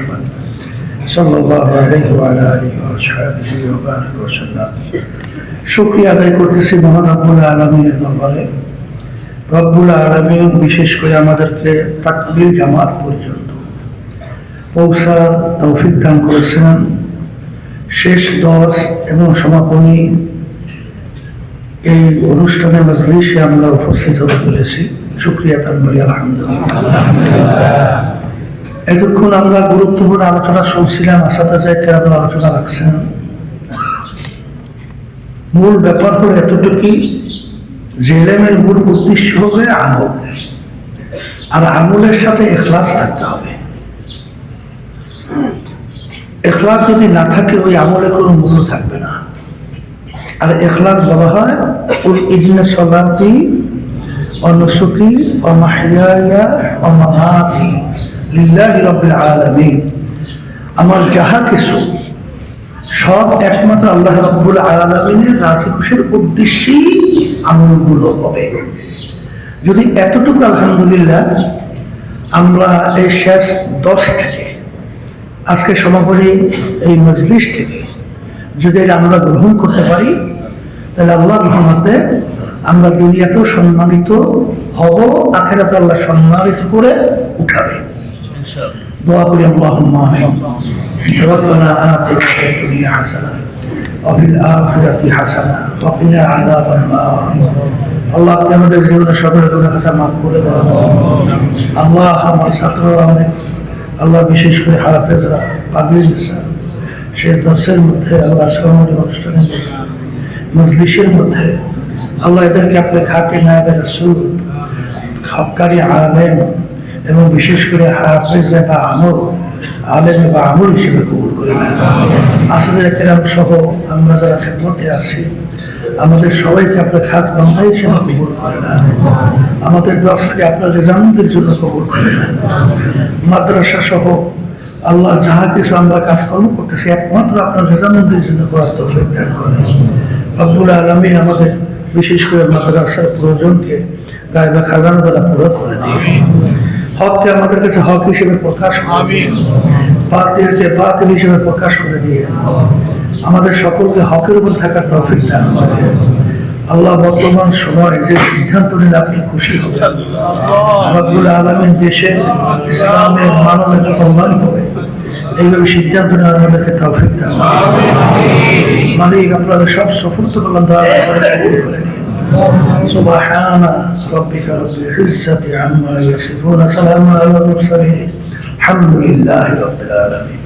محمد صلى الله عليه وعلى آله وأصحابه وبارك وسلم শুকরিয়া আদায় করতেছি মহান রব্বুল আলামিনের দরবারে। রব্বুল আলামিন বিশেষ করে আমাদেরকে তাকবীর জামাত পর্যন্ত পৌঁছার তৌফিক দান করেছেন। শেষ দর্স এবং সমাপনী এই অনুষ্ঠানের মজলিসে আমরা উপস্থিত হতে পেরেছি, শুকরিয়া তার বলি আলহামদুলিল্লাহ। এতক্ষণ আমরা গুরুত্বপূর্ণ আলোচনা শুনছিলাম, আসাদাজা কেরাম আলোচনা রাখছেন। মূল ব্যাপার হলো এতটুকুই যে ইলমের মূল উদ্দেশ্য হবে আমল, আর আমলের সাথে ইখলাস থাকতে হবে। ইখলাস যদি না থাকে ওই আমলে কোনো মূল্য থাকবে না। আর ইখলাস বলা হয় কুল ইন্না সলাতি ওয়া নুসুকি ওয়া মাহইয়ায়া ওয়া মামাতি লিল্লাহি রাব্বিল আলামিন। আমার যাহা কিছু সব একমাত্র আল্লাহ রাব্বুল আলামিনের রাজি খুশির উদ্দেশ্যেই আমলগুলো হবে। যদি এতটুকু আলহামদুলিল্লাহ আমরা এই শেষ 10 থেকে আজকে সমাপনী এই মজলিস থেকে যদি আমরা গ্রহণ করতে পারি, তাহলে আল্লাহর রহমতে আমরা দুনিয়াতেও সম্মানিত হব, আখিরাতে আল্লাহ সম্মানিত করে উঠাবে। দোয়া করি আল্লাহুম্মা আমিন। রব্বানা আতিনা ফিদ দুনিয়া হাসানাহ ওয়া ফিল আখিরাতি হাসানাহ ওয়া কিনা আযাবান নার। আল্লাহ আপনি আমাদের জীবনে সকল গুনাহ খাতা মাফ করে দেন। আল্লাহ আমার ছাত্ররা আল্লাহ বিশেষ করে হাফেজরা পাগলি নিসান সেই দর্শের মধ্যে আল্লাহ সমাজের অনুষ্ঠানের মজলিসের মধ্যে আল্লাহ এদেরকে আপনি খাকে নায়েবে রাসূল খাপকারী আলেম এবং বিশেষ করে হাফেজে বা আমল আলেমে বা আমল হিসেবে কবুল করে নেন। আসাদায়ে কেরাম সহ আমরা যারা খেদমতে আছি আমাদের সবাইকে আপনার খাস বান্দা হিসেবে কবুল করে নেন। আমাদের দর্শকে আপনার রেজামতের জন্য কবুল করে নেন। মাদ্রাসা সহ আল্লাহ যাহা কিছু আমরা কাজকর্ম করতেছি একমাত্র আপনার রেজামতের জন্য করার তৌফিক দান করেন। রব্বুল আলামিন আমাদের বিশেষ করে মাদ্রাসার প্রয়োজনকে গায়বা খাজানা দ্বারা পুরো করে দিয়ে হককে আমাদের কাছে হক হিসেবে প্রকাশ করে, বাতিলকে বাতিল হিসেবে প্রকাশ করে দিয়ে আমাদের সকলকে হকের উপর থাকার তৌফিক দান করে। আল্লাহ বর্তমান সময়ে যে সিদ্ধান্ত নিলে আপনি খুশি হবেন, রব্বুল আলামিন দেশে ইসলামের মানবের কল্যাণ হবে এইভাবে সিদ্ধান্ত নেওয়ার আমাদেরকে তৌফিক দান করে। মালিক আপনাদের সব সফলতা করলাম দয়া করে কবুল করে নিন। سبحان ربك رب العزة عما يصفون سلام على المرسلين الحمد لله رب العالمين।